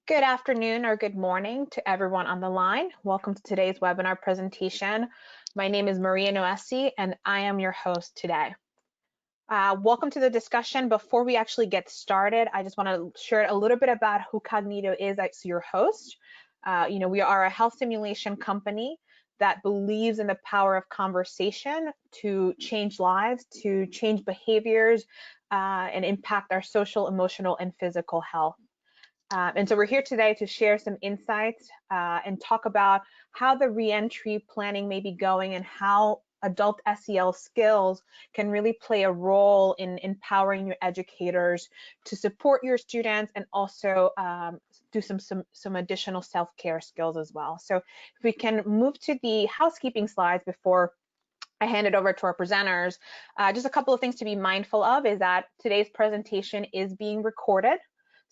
Good afternoon or good morning to everyone on the line. Welcome to today's webinar presentation. My name is Maria Noesi and I am your host today. Welcome to the discussion. Before we actually get started, I just want to share a little bit about who Kognito is as your host. We are a health simulation company that believes in the power of conversation to change lives, to change behaviors, and impact our social, emotional, and physical health. And so we're here today to share some insights and talk about how the reentry planning may be going and how adult SEL skills can really play a role in empowering your educators to support your students and also do some additional self-care skills as well. So if we can move to the housekeeping slides before I hand it over to our presenters, just a couple of things to be mindful of is that today's presentation is being recorded.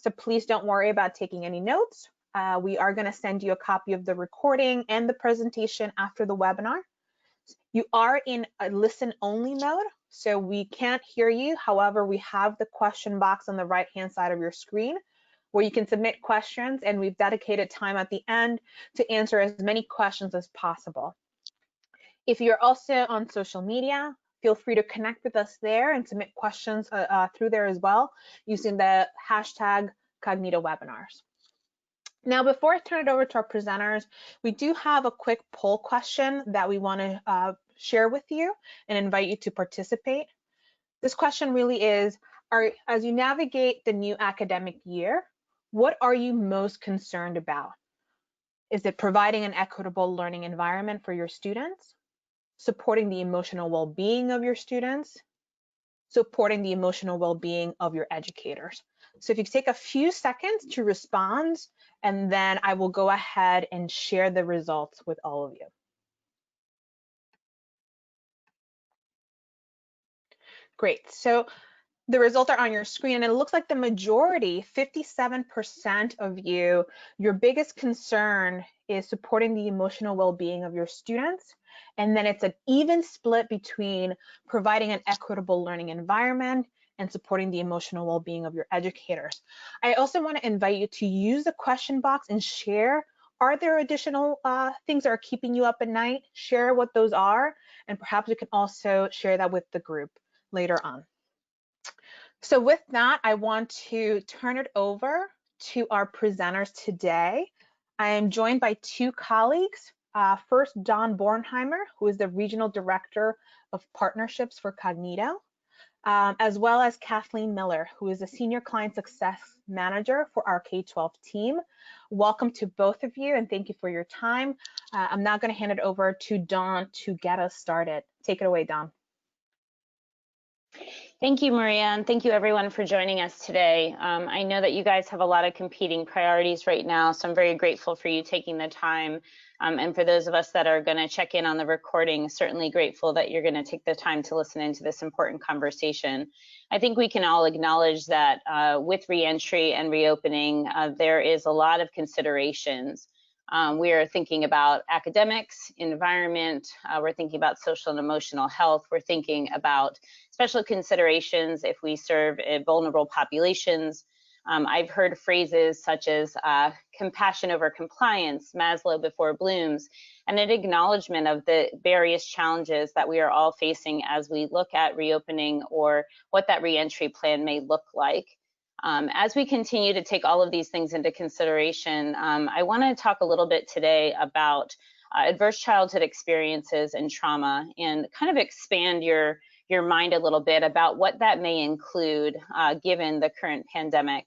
So please don't worry about taking any notes. We are going to send you a copy of the recording and the presentation after the webinar. You are in a listen-only mode, so we can't hear you. However, we have the question box on the right-hand side of your screen where you can submit questions, and we've dedicated time at the end to answer as many questions as possible. If you're also on social media, feel free to connect with us there and submit questions through there as well using the hashtag Kognito webinars. Now, before I turn it over to our presenters, we do have a quick poll question that we want to share with you and invite you to participate. This question really is, as you navigate the new academic year, what are you most concerned about? Is it providing an equitable learning environment for your students? Supporting the emotional well-being of your students, supporting the emotional well-being of your educators. So if you take a few seconds to respond, and then I will go ahead and share the results with all of you. Great, so the results are on your screen, and it looks like the majority, 57% of you, your biggest concern is supporting the emotional well-being of your students. And then it's an even split between providing an equitable learning environment and supporting the emotional well-being of your educators. I also want to invite you to use the question box and share, are there additional things that are keeping you up at night? Share what those are, and perhaps we can also share that with the group later on. So with that, I want to turn it over to our presenters today. I am joined by two colleagues. First, Don Bornheimer, who is the Regional Director of Partnerships for Kognito, as well as Kathleen Miller, who is a Senior Client Success Manager for our K-12 team. Welcome to both of you, and thank you for your time. I'm now going to hand it over to Don to get us started. Take it away, Don. Thank you, Maria, and thank you everyone for joining us today. I know that you guys have a lot of competing priorities right now, so I'm very grateful for you taking the time. And for those of us that are going to check in on the recording, certainly grateful that you're going to take the time to listen into this important conversation. I think we can all acknowledge that with reentry and reopening, there is a lot of considerations. We are thinking about academics, environment, we're thinking about social and emotional health, we're thinking about special considerations if we serve vulnerable populations. I've heard phrases such as compassion over compliance, Maslow before Bloom's, and an acknowledgement of the various challenges that we are all facing as we look at reopening or what that reentry plan may look like. As we continue to take all of these things into consideration, I want to talk a little bit today about adverse childhood experiences and trauma and kind of expand your mind a little bit about what that may include given the current pandemic.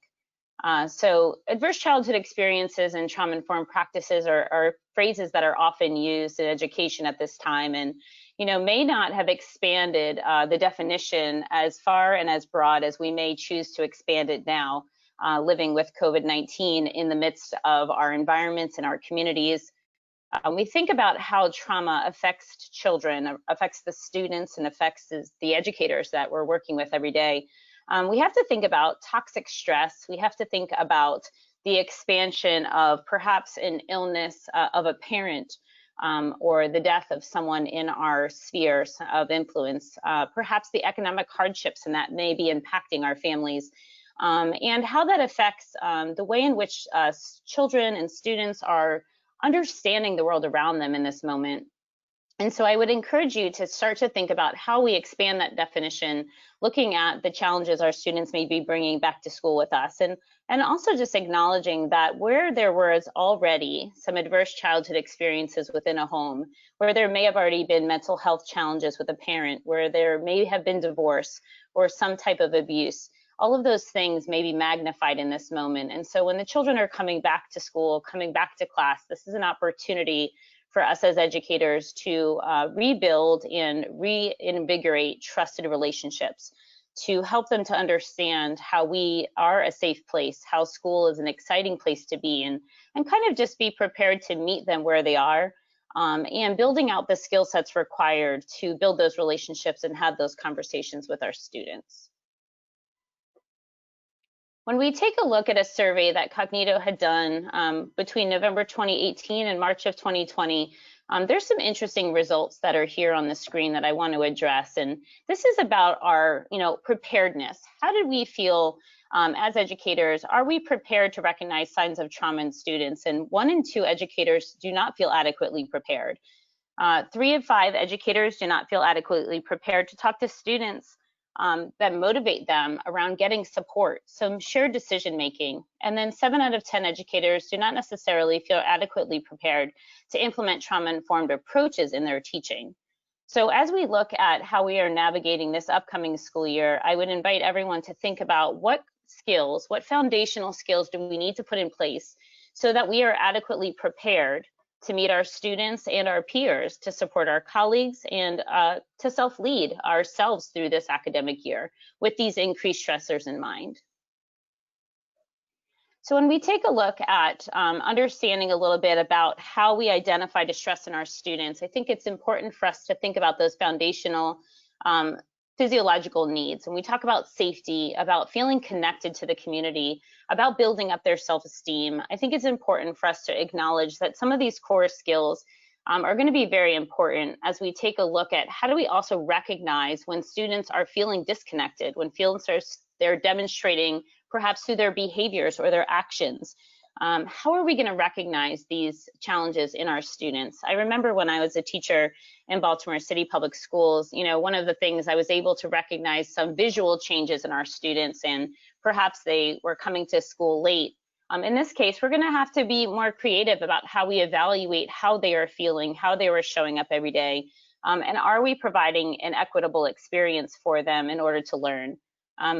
So adverse childhood experiences and trauma-informed practices are phrases that are often used in education at this time and may not have expanded the definition as far and as broad as we may choose to expand it now, living with COVID-19 in the midst of our environments and our communities. We think about how trauma affects children, affects the students, and affects the educators that we're working with every day. We have to think about toxic stress. We have to think about the expansion of perhaps an illness of a parent or the death of someone in our spheres of influence, perhaps the economic hardships and that may be impacting our families. and how that affects the way in which children and students are understanding the world around them in this moment. And so I would encourage you to start to think about how we expand that definition, looking at the challenges our students may be bringing back to school with us, and also just acknowledging that where there was already some adverse childhood experiences within a home, where there may have already been mental health challenges with a parent, where there may have been divorce or some type of abuse, all of those things may be magnified in this moment. And so when the children are coming back to school, coming back to class, this is an opportunity for us as educators to rebuild and reinvigorate trusted relationships, to help them to understand how we are a safe place, how school is an exciting place to be, and kind of just be prepared to meet them where they are, and building out the skill sets required to build those relationships and have those conversations with our students. When we take a look at a survey that Kognito had done between November 2018 and March of 2020, there's some interesting results that are here on the screen that I want to address. And this is about our, preparedness. How did we feel as educators? Are we prepared to recognize signs of trauma in students? And 1 in 2 educators do not feel adequately prepared. 3 of 5 educators do not feel adequately prepared to talk to students that motivate them around getting support, some shared decision making. And then 7 out of 10 educators do not necessarily feel adequately prepared to implement trauma-informed approaches in their teaching. So as we look at how we are navigating this upcoming school year, I would invite everyone to think about what skills, what foundational skills do we need to put in place so that we are adequately prepared to meet our students and our peers, to support our colleagues, and to self-lead ourselves through this academic year with these increased stressors in mind. So when we take a look at understanding a little bit about how we identify distress in our students, I think it's important for us to think about those foundational physiological needs. And we talk about safety, about feeling connected to the community, about building up their self-esteem. I think it's important for us to acknowledge that some of these core skills are going to be very important as we take a look at how do we also recognize when students are feeling disconnected, when they're demonstrating perhaps through their behaviors or their actions. How are we going to recognize these challenges in our students? I remember when I was a teacher in Baltimore City Public Schools, one of the things I was able to recognize some visual changes in our students, and perhaps they were coming to school late. In this case, we're going to have to be more creative about how we evaluate how they are feeling, how they were showing up every day, and are we providing an equitable experience for them in order to learn.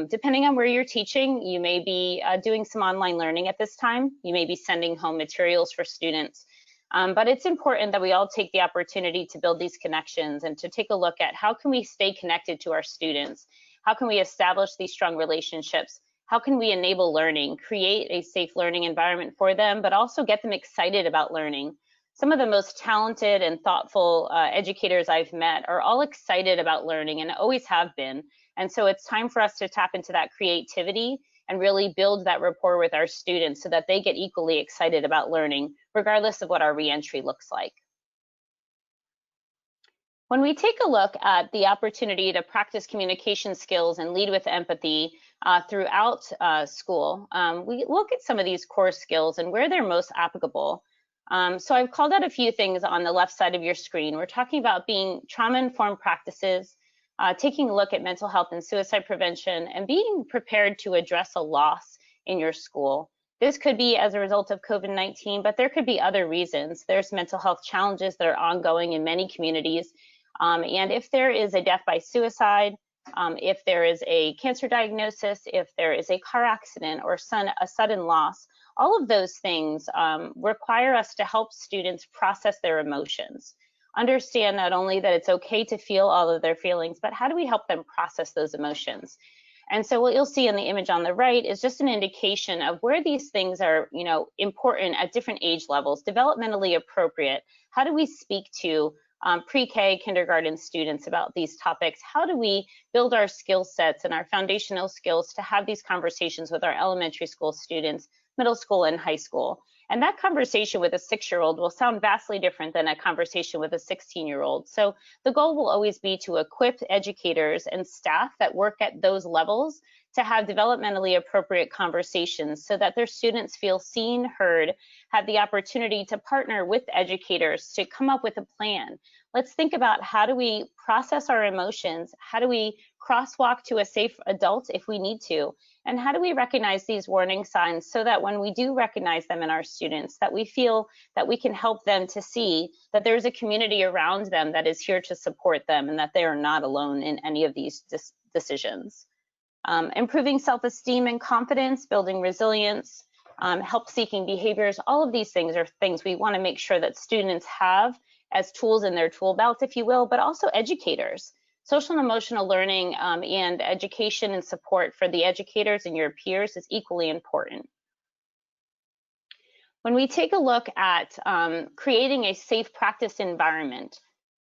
Depending on where you're teaching, you may be doing some online learning at this time. You may be sending home materials for students. But it's important that we all take the opportunity to build these connections and to take a look at how can we stay connected to our students? How can we establish these strong relationships? How can we enable learning, create a safe learning environment for them, but also get them excited about learning? Some of the most talented and thoughtful educators I've met are all excited about learning and always have been. And so it's time for us to tap into that creativity and really build that rapport with our students so that they get equally excited about learning, regardless of what our reentry looks like. When we take a look at the opportunity to practice communication skills and lead with empathy throughout school, we look at some of these core skills and where they're most applicable. So I've called out a few things on the left side of your screen. We're talking about being trauma-informed practices, taking a look at mental health and suicide prevention, and being prepared to address a loss in your school. This could be as a result of COVID-19, but there could be other reasons. There's mental health challenges that are ongoing in many communities. And if there is a death by suicide, if there is a cancer diagnosis, if there is a car accident or a sudden loss, all of those things require us to help students process their emotions. Understand not only that it's okay to feel all of their feelings, but how do we help them process those emotions? And so what you'll see in the image on the right is just an indication of where these things are, important at different age levels, developmentally appropriate. How do we speak to pre-K, kindergarten students about these topics? How do we build our skill sets and our foundational skills to have these conversations with our elementary school students, middle school, and high school? And that conversation with a 6-year-old will sound vastly different than a conversation with a 16-year-old. So the goal will always be to equip educators and staff that work at those levels to have developmentally appropriate conversations so that their students feel seen, heard, have the opportunity to partner with educators to come up with a plan. Let's think about, how do we process our emotions? How do we crosswalk to a safe adult if we need to? And how do we recognize these warning signs so that when we do recognize them in our students, that we feel that we can help them to see that there's a community around them that is here to support them and that they are not alone in any of these decisions. Improving self-esteem and confidence, building resilience, help-seeking behaviors, all of these things are things we want to make sure that students have as tools in their tool belt, if you will, but also educators. Social and emotional learning and education and support for the educators and your peers is equally important. When we take a look at creating a safe practice environment,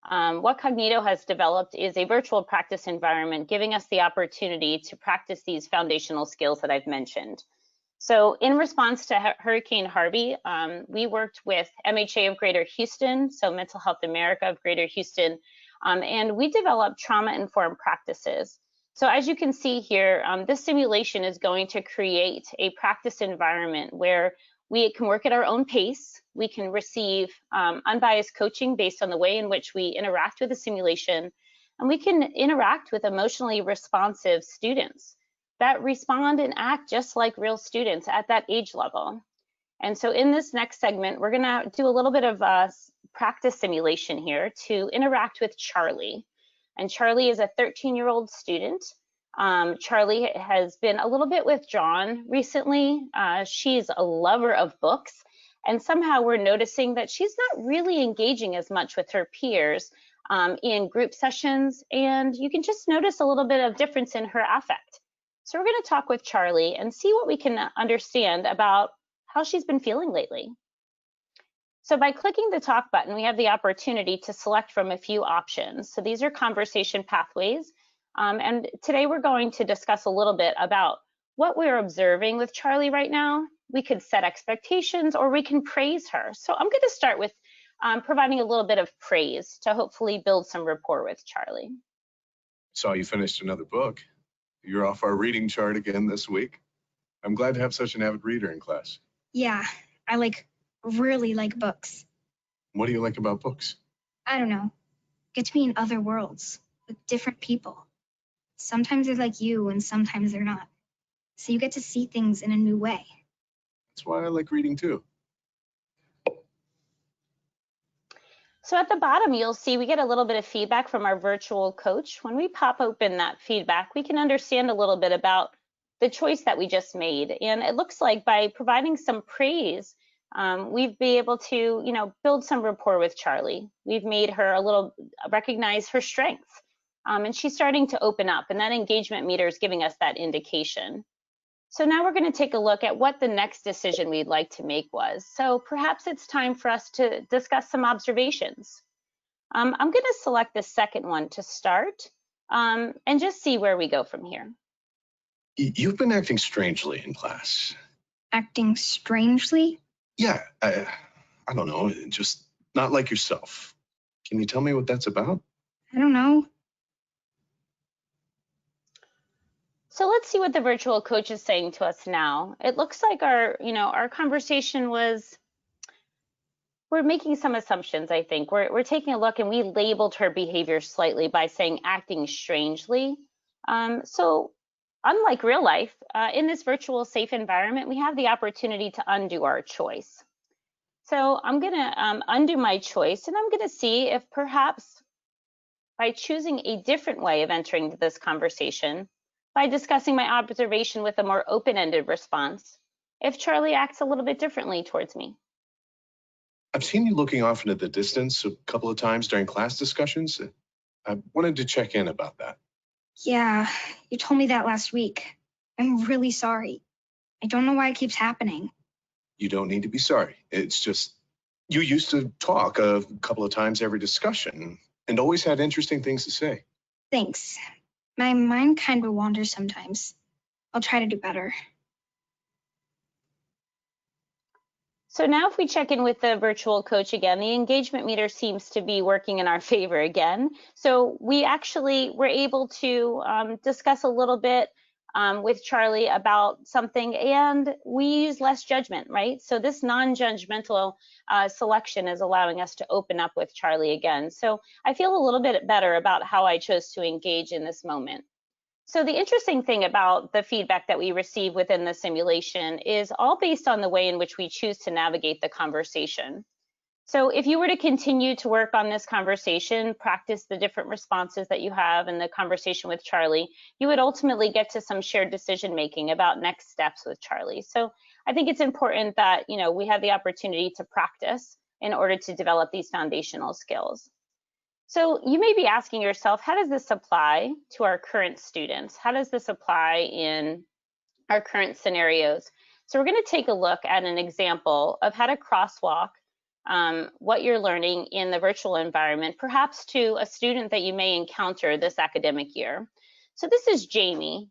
what Kognito has developed is a virtual practice environment, giving us the opportunity to practice these foundational skills that I've mentioned. So in response to Hurricane Harvey, we worked with MHA of Greater Houston, so Mental Health America of Greater Houston, and we developed trauma-informed practices. So as you can see here, this simulation is going to create a practice environment where we can work at our own pace. We can receive unbiased coaching based on the way in which we interact with the simulation, and we can interact with emotionally responsive students that respond and act just like real students at that age level. And so in this next segment, we're gonna do a little bit of practice simulation here to interact with Charlie. And Charlie is a 13-year-old student. Charlie has been a little bit withdrawn recently. She's a lover of books, and somehow we're noticing that she's not really engaging as much with her peers in group sessions, and you can just notice a little bit of difference in her affect. So we're going to talk with Charlie and see what we can understand about how she's been feeling lately. So by clicking the talk button, we have the opportunity to select from a few options. So these are conversation pathways. And today we're going to discuss a little bit about what we're observing with Charlie right now. We could set expectations or we can praise her. So I'm going to start with providing a little bit of praise to hopefully build some rapport with Charlie. Saw you finished another book. You're off our reading chart again this week. I'm glad to have such an avid reader in class. Yeah, I really like books. What do you like about books? I don't know. Get to be in other worlds with different people. Sometimes they're like you and sometimes they're not. So you get to see things in a new way. That's why I like reading too. So at the bottom, you'll see we get a little bit of feedback from our virtual coach. When we pop open that feedback, we can understand a little bit about the choice that we just made. And it looks like by providing some praise, we've been able to, build some rapport with Charlie. We've made her recognize her strengths. And she's starting to open up, and that engagement meter is giving us that indication. So now we're going to take a look at what the next decision we'd like to make was. So perhaps it's time for us to discuss some observations. I'm going to select the second one to start and just see where we go from here. You've been acting strangely in class. Acting strangely? Yeah, I don't know, just not like yourself. Can you tell me what that's about? I don't know. So let's see what the virtual coach is saying to us now. It looks like our conversation was, we're making some assumptions, I think. We're taking a look, and we labeled her behavior slightly by saying acting strangely. So unlike real life, in this virtual safe environment, we have the opportunity to undo our choice. So I'm gonna undo my choice, and I'm gonna see if perhaps by choosing a different way of entering this conversation, by discussing my observation with a more open-ended response, if Charlie acts a little bit differently towards me. I've seen you looking off into the distance a couple of times during class discussions. I wanted to check in about that. Yeah, you told me that last week. I'm really sorry. I don't know why it keeps happening. You don't need to be sorry. It's just, you used to talk a couple of times every discussion and always had interesting things to say. Thanks. My mind kind of wanders sometimes. I'll try to do better. So now if we check in with the virtual coach again, the engagement meter seems to be working in our favor again. So we actually were able to discuss a little bit with Charlie about something, and we use less judgment, right? So this non-judgmental selection is allowing us to open up with Charlie again. So I feel a little bit better about how I chose to engage in this moment. So the interesting thing about the feedback that we receive within the simulation is all based on the way in which we choose to navigate the conversation. So if you were to continue to work on this conversation, practice the different responses that you have in the conversation with Charlie, you would ultimately get to some shared decision making about next steps with Charlie. So I think it's important that, you know, we have the opportunity to practice in order to develop these foundational skills. So you may be asking yourself, how does this apply to our current students? How does this apply in our current scenarios? So we're going to take a look at an example of how to crosswalk what you're learning in the virtual environment, perhaps to a student that you may encounter this academic year. So this is Jamie.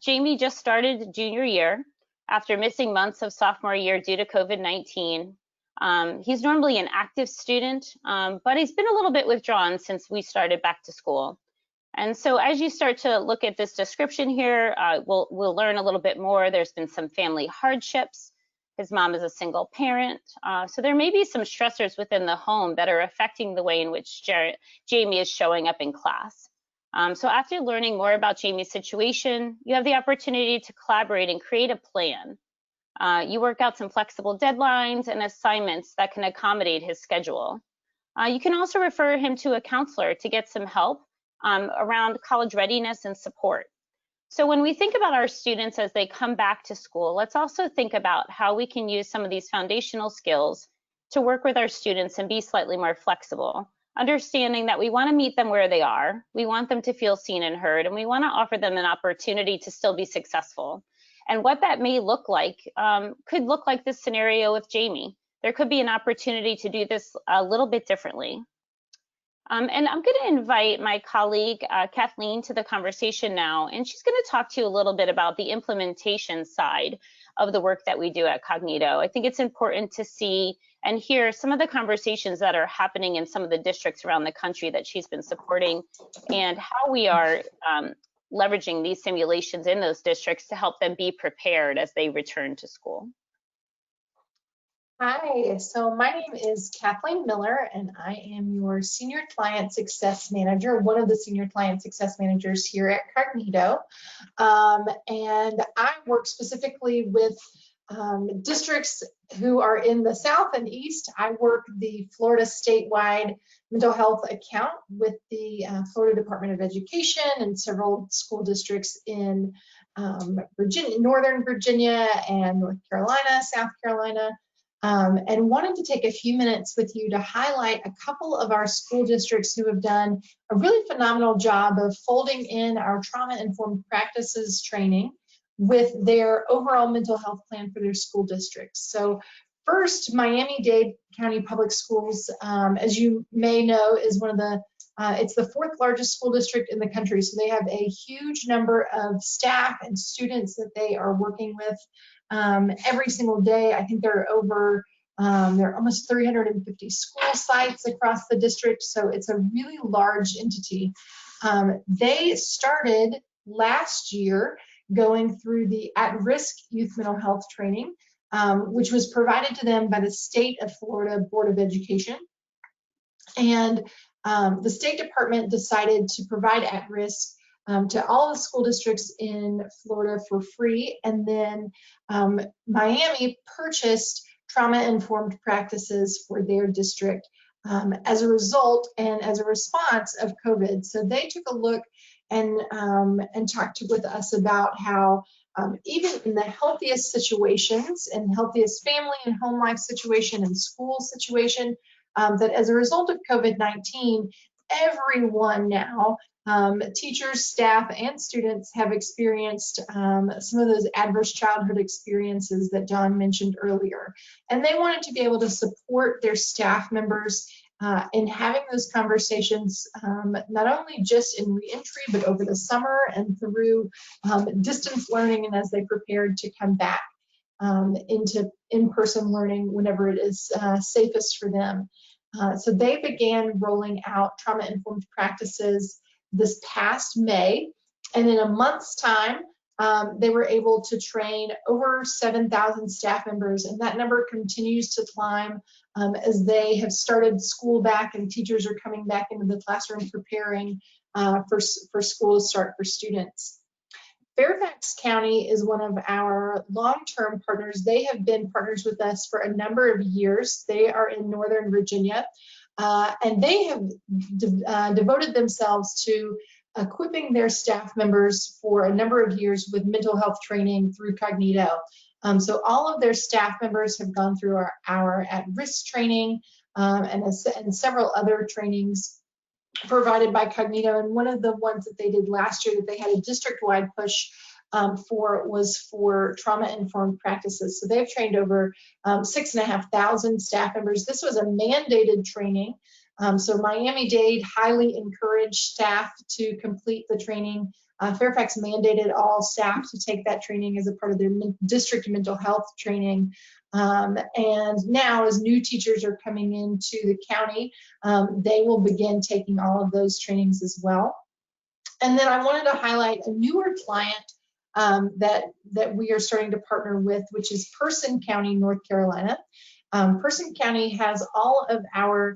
Jamie just started junior year after missing months of sophomore year due to COVID-19. He's normally an active student, but he's been a little bit withdrawn since we started back to school. And so as you start to look at this description here, we'll learn a little bit more. There's been some family hardships. His mom is a single parent. So there may be some stressors within the home that are affecting the way in which Jamie is showing up in class. So after learning more about Jamie's situation, you have the opportunity to collaborate and create a plan. You work out some flexible deadlines and assignments that can accommodate his schedule. You can also refer him to a counselor to get some help around college readiness and support. So when we think about our students as they come back to school, let's also think about how we can use some of these foundational skills to work with our students and be slightly more flexible, understanding that we want to meet them where they are, we want them to feel seen and heard, and we want to offer them an opportunity to still be successful. And what that may look like could look like this scenario with Jamie. There could be an opportunity to do this a little bit differently. And I'm going to invite my colleague, Kathleen, to the conversation now, and she's going to talk to you a little bit about the implementation side of the work that we do at Kognito. I think it's important to see and hear some of the conversations that are happening in some of the districts around the country that she's been supporting, and how we are leveraging these simulations in those districts to help them be prepared as they return to school. Hi, so my name is Kathleen Miller, and I am your Senior Client Success Manager, one of the Senior Client Success Managers here at Kognito. And I work specifically with districts who are in the South and East. I work the Florida statewide mental health account with the Florida Department of Education and several school districts in Virginia, Northern Virginia and North Carolina, South Carolina. And wanted to take a few minutes with you to highlight a couple of our school districts who have done a really phenomenal job of folding in our trauma-informed practices training with their overall mental health plan for their school districts. So first, Miami-Dade County Public Schools, as you may know, is one of the it's the 4th largest school district in the country. So they have a huge number of staff and students that they are working with every single day. I think there are almost 350 school sites across the district. So it's a really large entity. They started last year going through the at-risk youth mental health training, which was provided to them by the State of Florida Board of Education. And the State Department decided to provide at-risk to all the school districts in Florida for free. And then Miami purchased trauma-informed practices for their district as a result and as a response of COVID. So they took a look and talked with us about how even in the healthiest situations and healthiest family and home life situation and school situation, that as a result of COVID-19, everyone now, teachers, staff, and students have experienced some of those adverse childhood experiences that John mentioned earlier. And they wanted to be able to support their staff members in having those conversations, not only just in reentry, but over the summer and through distance learning and as they prepared to come back into in-person learning whenever it is safest for them. So they began rolling out trauma-informed practices this past May, and in a month's time, they were able to train over 7,000 staff members, and that number continues to climb as they have started school back and teachers are coming back into the classroom preparing for school to start for students. Fairfax County is one of our long-term partners. They have been partners with us for a number of years. They are in Northern Virginia, and they have devoted themselves to equipping their staff members for a number of years with mental health training through Kognito. So all of their staff members have gone through our at-risk training and several other trainings provided by Kognito. And one of the ones that they did last year that they had a district-wide push for was for trauma-informed practices. So they've trained over 6,500 staff members. This was a mandated training. So Miami-Dade highly encouraged staff to complete the training. Fairfax mandated all staff to take that training as a part of their district mental health training. And now as new teachers are coming into the county, they will begin taking all of those trainings as well. And then I wanted to highlight a newer client that we are starting to partner with, which is Person County, North Carolina. Person County has all of our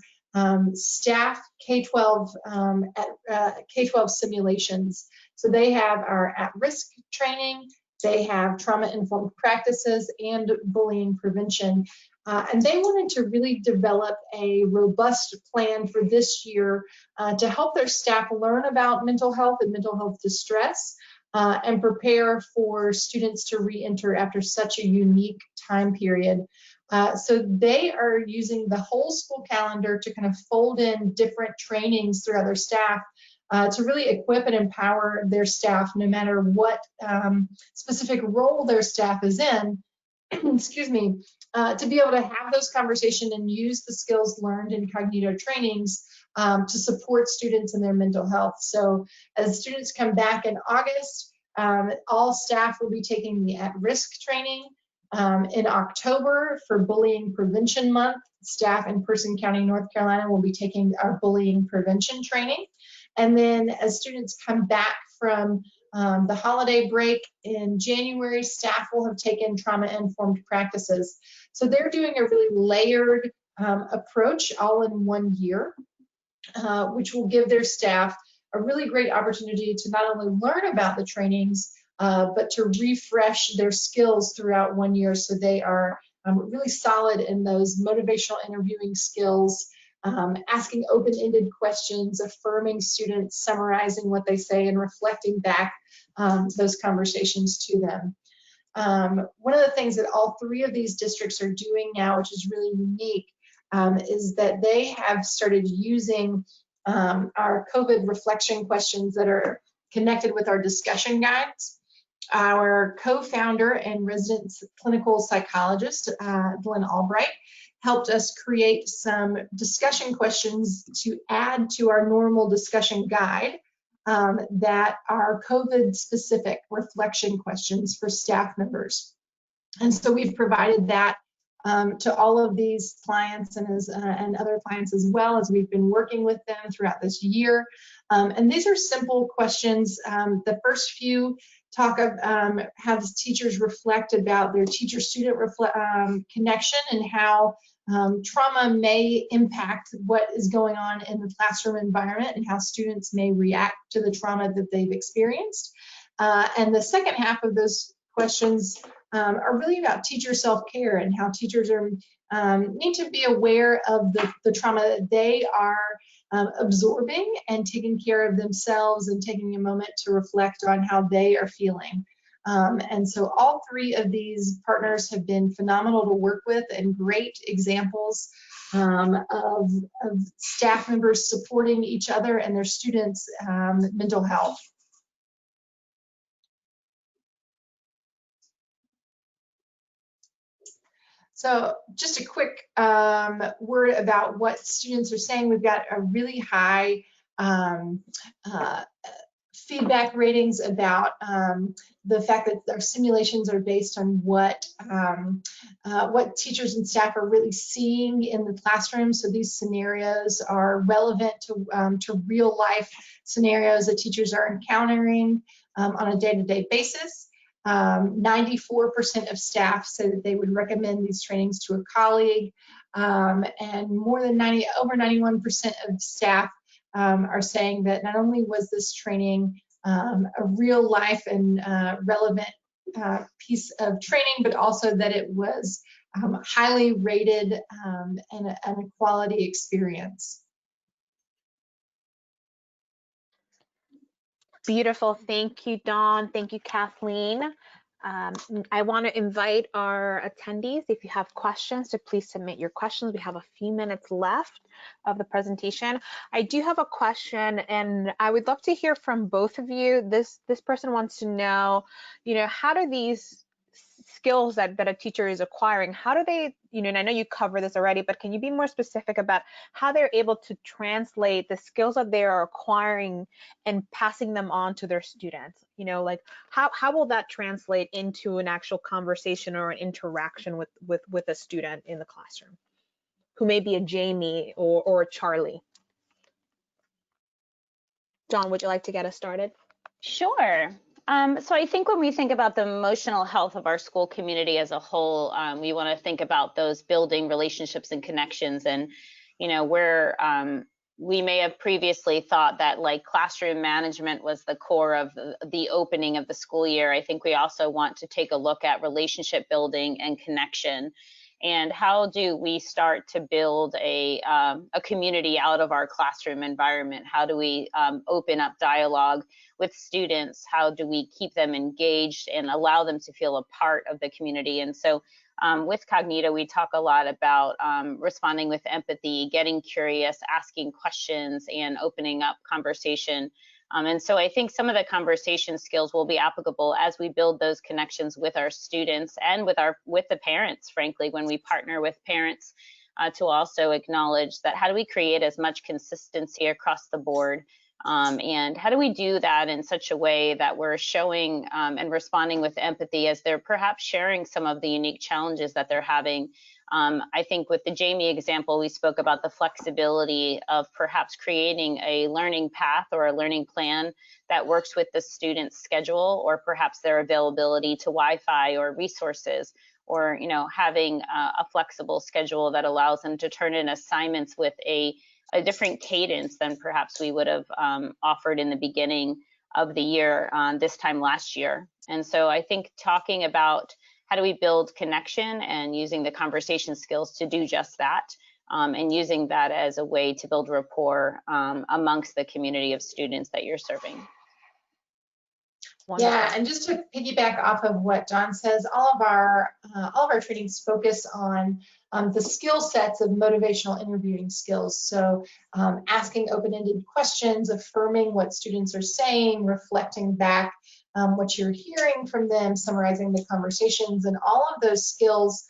staff K-12 K-12 simulations. So they have our at-risk training, they have trauma-informed practices and bullying prevention. And they wanted to really develop a robust plan for this year to help their staff learn about mental health and mental health distress and prepare for students to re-enter after such a unique time period. So they are using the whole school calendar to kind of fold in different trainings throughout their staff to really equip and empower their staff no matter what specific role their staff is in, excuse me, to be able to have those conversations and use the skills learned in Kognito trainings to support students in their mental health. So as students come back in August, all staff will be taking the at-risk training. In October, for Bullying Prevention Month, staff in Person County, North Carolina will be taking our bullying prevention training. And then as students come back from the holiday break in January, staff will have taken trauma-informed practices. So they're doing a really layered approach all in one year, which will give their staff a really great opportunity to not only learn about the trainings, but to refresh their skills throughout one year so they are really solid in those motivational interviewing skills, asking open-ended questions, affirming students, summarizing what they say, and reflecting back those conversations to them. One of the things that all three of these districts are doing now, which is really unique, is that they have started using our COVID reflection questions that are connected with our discussion guides. Our co-founder and resident clinical psychologist, Glenn Albright, helped us create some discussion questions to add to our normal discussion guide that are COVID-specific reflection questions for staff members. And so we've provided that to all of these clients and other clients as well as we've been working with them throughout this year. And these are simple questions. The first few talk of have teachers reflect about their teacher-student connection and how trauma may impact what is going on in the classroom environment and how students may react to the trauma that they've experienced. And the second half of those questions are really about teacher self-care and how teachers are need to be aware of the trauma that they are absorbing and taking care of themselves and taking a moment to reflect on how they are feeling. And so all three of these partners have been phenomenal to work with and great examples of staff members supporting each other and their students' mental health. So just a quick word about what students are saying. We've got a really high feedback ratings about the fact that our simulations are based on what teachers and staff are really seeing in the classroom. So these scenarios are relevant to real life scenarios that teachers are encountering. on a day-to-day basis. 94% of staff said that they would recommend these trainings to a colleague, and over 91% of staff are saying that not only was this training a real life and relevant piece of training, but also that it was highly rated and a quality experience. Beautiful. Thank you, Dawn. Thank you, Kathleen. I want to invite our attendees, if you have questions, to please submit your questions. We have a few minutes left of the presentation. I do have a question, and I would love to hear from both of you. This person wants to know, how do these skills that a teacher is acquiring, how do they, and I know you covered this already, but can you be more specific about how they're able to translate the skills that they are acquiring and passing them on to their students? Like how will that translate into an actual conversation or an interaction with a student in the classroom who may be a Jamie or a Charlie? John, would you like to get us started? Sure. So I think when we think about the emotional health of our school community as a whole, we want to think about those building relationships and connections. And, where we may have previously thought that like classroom management was the core of the opening of the school year. I think we also want to take a look at relationship building and connection. And how do we start to build a community out of our classroom environment? How do we open up dialogue with students? How do we keep them engaged and allow them to feel a part of the community? And so with Kognito, we talk a lot about responding with empathy, getting curious, asking questions, and opening up conversation. And so I think some of the conversation skills will be applicable as we build those connections with our students and with the parents, frankly, when we partner with parents to also acknowledge that how do we create as much consistency across the board, and how do we do that in such a way that we're showing and responding with empathy as they're perhaps sharing some of the unique challenges that they're having. I think with the Jamie example, we spoke about the flexibility of perhaps creating a learning path or a learning plan that works with the student's schedule, or perhaps their availability to Wi-Fi or resources, or having a flexible schedule that allows them to turn in assignments with a different cadence than perhaps we would have offered in the beginning of the year this time last year. And so I think talking about how do we build connection and using the conversation skills to do just that, and using that as a way to build rapport amongst the community of students that you're serving. Wonderful. Yeah, and just to piggyback off of what John says, all of our trainings focus on the skill sets of motivational interviewing skills. So asking open-ended questions, affirming what students are saying, reflecting back what you're hearing from them, summarizing the conversations, and all of those skills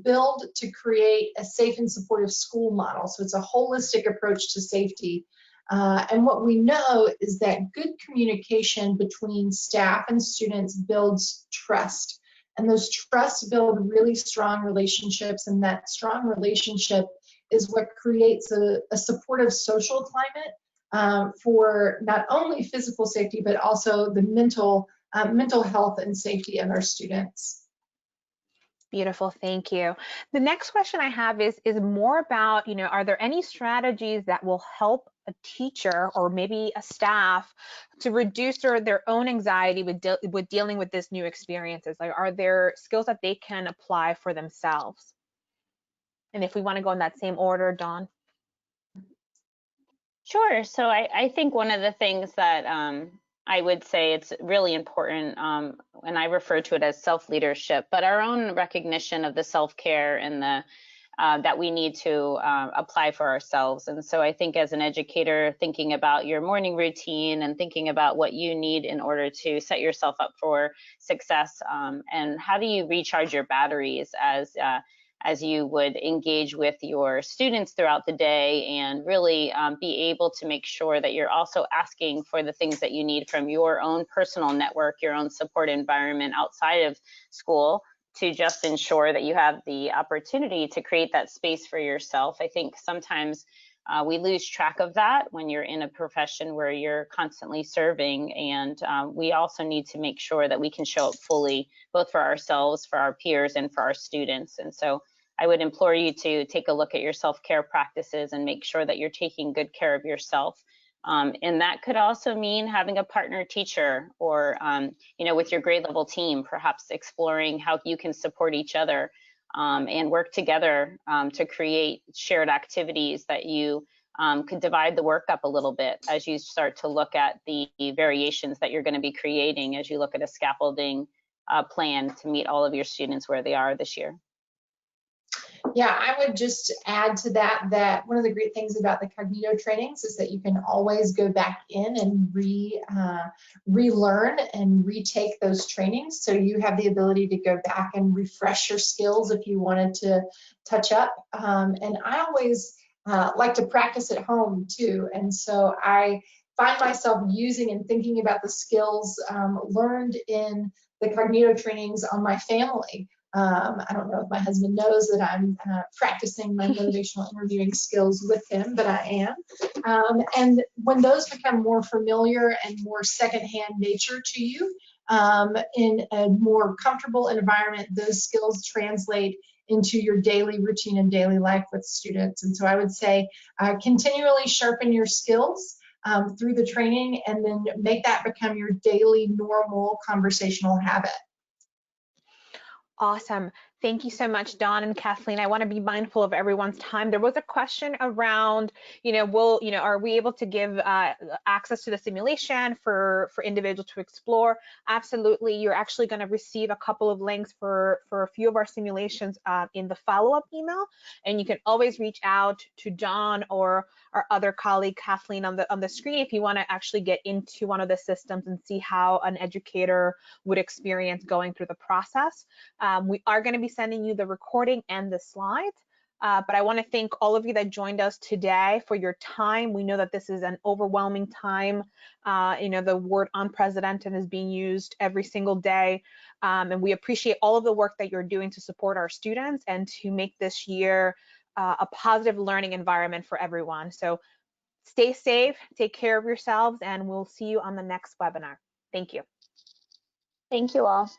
build to create a safe and supportive school model. So it's a holistic approach to safety. And what we know is that good communication between staff and students builds trust. And those trusts build really strong relationships, and that strong relationship is what creates a supportive social climate for not only physical safety, but also the mental health and safety of our students. Beautiful, thank you. The next question I have is more about, are there any strategies that will help a teacher or maybe a staff to reduce their own anxiety with dealing with this new experiences? Like, are there skills that they can apply for themselves? And if we want to go in that same order, Dawn. Sure. So I think one of the things that I would say it's really important, and I refer to it as self-leadership, but our own recognition of the self-care and the that we need to apply for ourselves. And so I think as an educator, thinking about your morning routine and thinking about what you need in order to set yourself up for success, and how do you recharge your batteries as you would engage with your students throughout the day, and really be able to make sure that you're also asking for the things that you need from your own personal network, your own support environment outside of school, to just ensure that you have the opportunity to create that space for yourself. I think sometimes We lose track of that when you're in a profession where you're constantly serving, and we also need to make sure that we can show up fully, both for ourselves, for our peers, and for our students. And so I would implore you to take a look at your self-care practices and make sure that you're taking good care of yourself. And that could also mean having a partner teacher, or with your grade level team, perhaps exploring how you can support each other and work together to create shared activities that you could divide the work up a little bit as you start to look at the variations that you're going to be creating as you look at a scaffolding plan to meet all of your students where they are this year. Yeah, I would just add to that that one of the great things about the Kognito trainings is that you can always go back in and relearn and retake those trainings. So you have the ability to go back and refresh your skills if you wanted to touch up. And I always like to practice at home too. And so I find myself using and thinking about the skills learned in the Kognito trainings on my family. I don't know if my husband knows that I'm practicing my motivational interviewing skills with him, but I am. And when those become more familiar and more secondhand nature to you, in a more comfortable environment, those skills translate into your daily routine and daily life with students. And so I would say continually sharpen your skills through the training, and then make that become your daily normal conversational habit. Awesome. Thank you so much, Dawn and Kathleen. I want to be mindful of everyone's time. There was a question around, are we able to give access to the simulation for individuals to explore? Absolutely. You're actually going to receive a couple of links for a few of our simulations in the follow-up email, and you can always reach out to Dawn or our other colleague Kathleen on the screen if you want to actually get into one of the systems and see how an educator would experience going through the process. We are going to be sending you the recording and the slides, but I want to thank all of you that joined us today for your time. We know that this is an overwhelming time. The word unprecedented is being used every single day, and we appreciate all of the work that you're doing to support our students and to make this year a positive learning environment for everyone. So stay safe, take care of yourselves, and we'll see you on the next webinar. Thank you. Thank you all.